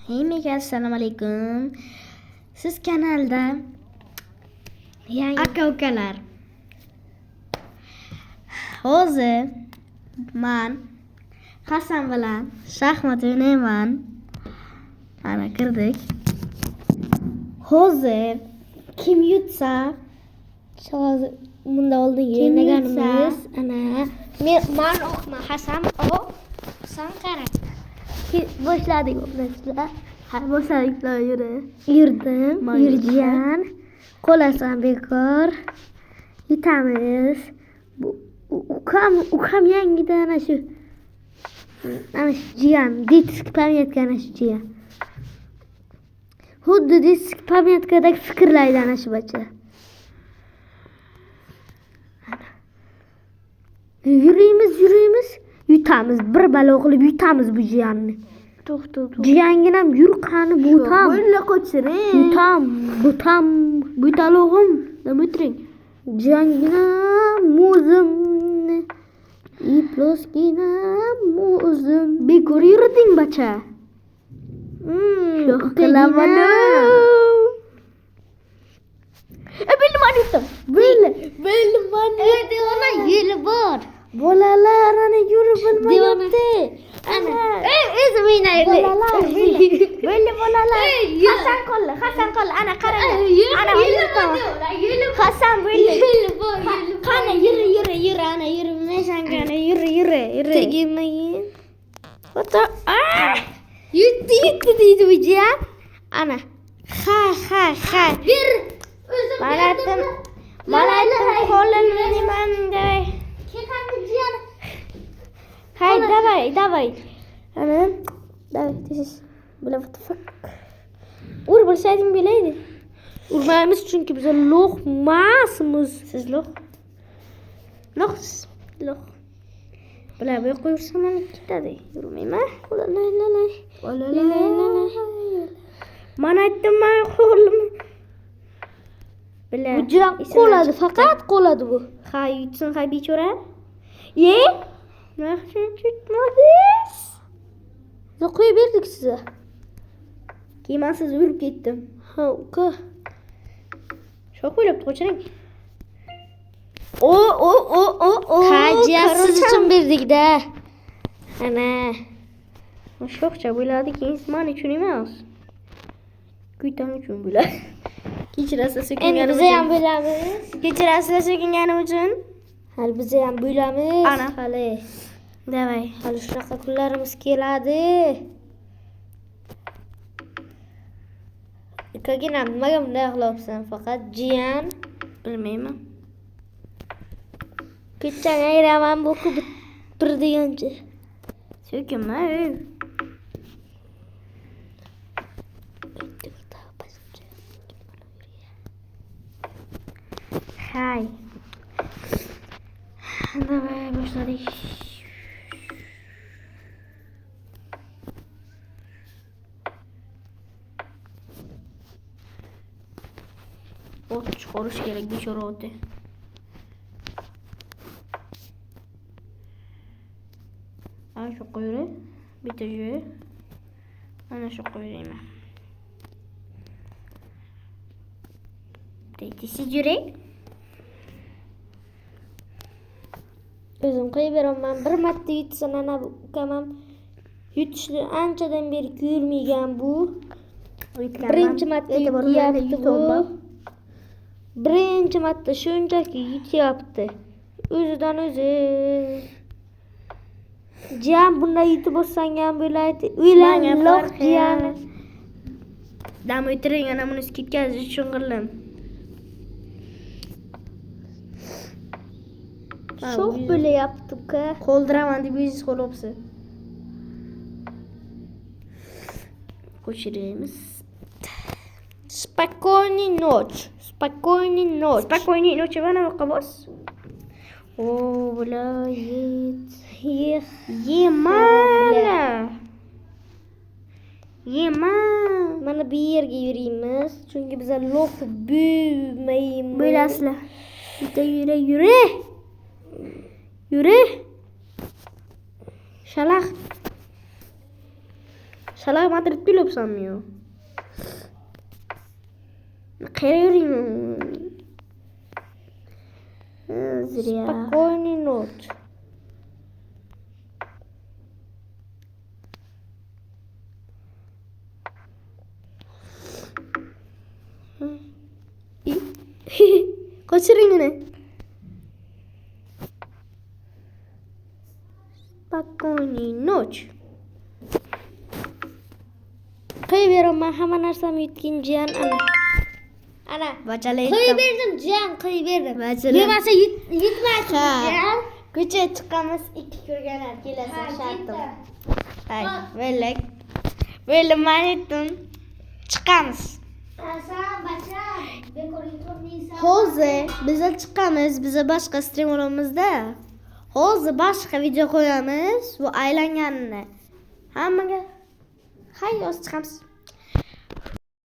Hammaga assalomu alaykum. Siz kanalda yangi aka-ukalar. Hozir men Hasan bilan shaxmat o'ynayman. Ana kirdik. Hozir kim yutsa, hozir bunda oldingi o'ynaganimiz ana men Hasan Hasan qara. Boshladik o'ynashlar. Ha, boshladik yurdim. Yurgan. Qo'lasan bekor. Yutamiz. Bu ukam yangida ana shu jiyan, disk pamyatka ana shu jiyan. Xuddi disk pamyatkadek fikrlaydi ana shu bacha. Yurimiz, yutamiz. Bir balo qilib yutamiz bu jiyanni. To'xta. Jiyanginam yur qani butam. Bo'lla qo'chiring. Butam. Butalog'im. Nima o'tiring. Jiyanginam muzimni. Iploskina muzim. Bekor yurding bacha. Qilaman. Bilman. Devona yeli bor. Bolalar ana yurib bilmayapti. Ana. O'zim o'ynaylik. Bolalar. Hasan qo'lla. Ana qarang. Ana yurib. Hasan bo'ldi. Qani yur. Ana yurmaysan ana yur. Tegmayin. Foto. Yutdi deydi bu jiyan. Ana. Ha. Bir. O'zim Malatim qo'lini niman dey. Hay, давай. Ana, давай, tez. Bular fuck. Ur bilsayding bilaydi. Urmaymiz çünkü biz lo'q emasmiz. Siz lo'q. Lo'q. Bular bu qo'yursa mana ketadi. Yurmayman. Olalay. Mana aytdim men qo'lim. Bu jiyan qoladi, faqat qoladi bu. Ha, yutsin, ha bechora. Yaxshi tutmadingiz. Qo'yib berdik sizga. Keyin men sizni urib ketdim. Ha, uka. Shu qo'yib qo'chiring. Hajiya siz uchun berdik-da. Ana. Sho'xcha bo'ladi, keyin men uchun emas. Kuytan uchun bo'ladi. Kechirasiz so'kinganim uchun. Endi biz ham bo'lamiz. Kechirasiz so'kinganim uchun. Hali biz ham bo'lamiz. Ana hali. Davay, hali shunaqa kunlarimiz keladi. Kaginam nimaga bunday qilyapsan? Faqat jiyan bilmayman. Ketchang ayraman bu bir degancha. So'kinma. Hay. Davay boshladik. Ot chiqarish kerak bechora oti. Ana shu qo'yib, bitta joy. Ana shu qo'yayman. Deytisi yurek. O'zim qo'yib beraman. Bir marta yutsin ana bu ukamam. Yutishni anchadan beri ko'rmagan bu. Birinchi marta yutyapti bu. Birinchi marta shunchaki yutyapti. O'zidan o'zi. Jiyan bunday yutib bo'lsang ham bo'ladi. O'ylanloq jiyan. Dam o'tiring, ana buni ketkazish uchun qildim. Sho'x bo'layapti uka. Qo'ldiraman deb o'zingiz qo'lyapsiz. Ko'chiramiz. Spokойной ночи. Spokойной ночи. Mana bu qabos. O, bulayet. Yema. Mana bu yerga yurimiz. Chunki biz lo'q bo'lmaymiz. Bo'lasizlar. Bitta yura. Yura. Shalaq. Salah Madrid bile sanmıyor. Kırıyorum. Hazır ya. Spokojny not. Kaçırın yine. Spokojny not. Koyuyorum ben hemen arsam yutkinceyen ana. Ana. Bacalayı Koyuverdim Cihan koyuverdim. Bacalayı. Yemese yutmazsın Ha. Cihan. Güce çıkamaz iki kürgener gelese şartım. Hayır böyle. Böyle manettim. Çıkamaz. Hoze bize çıkamaz. Bize başka stream olamızda. Hoze başka video koyamız. Bu ailen yanına. Hamma gel. Hayır çıkamaz.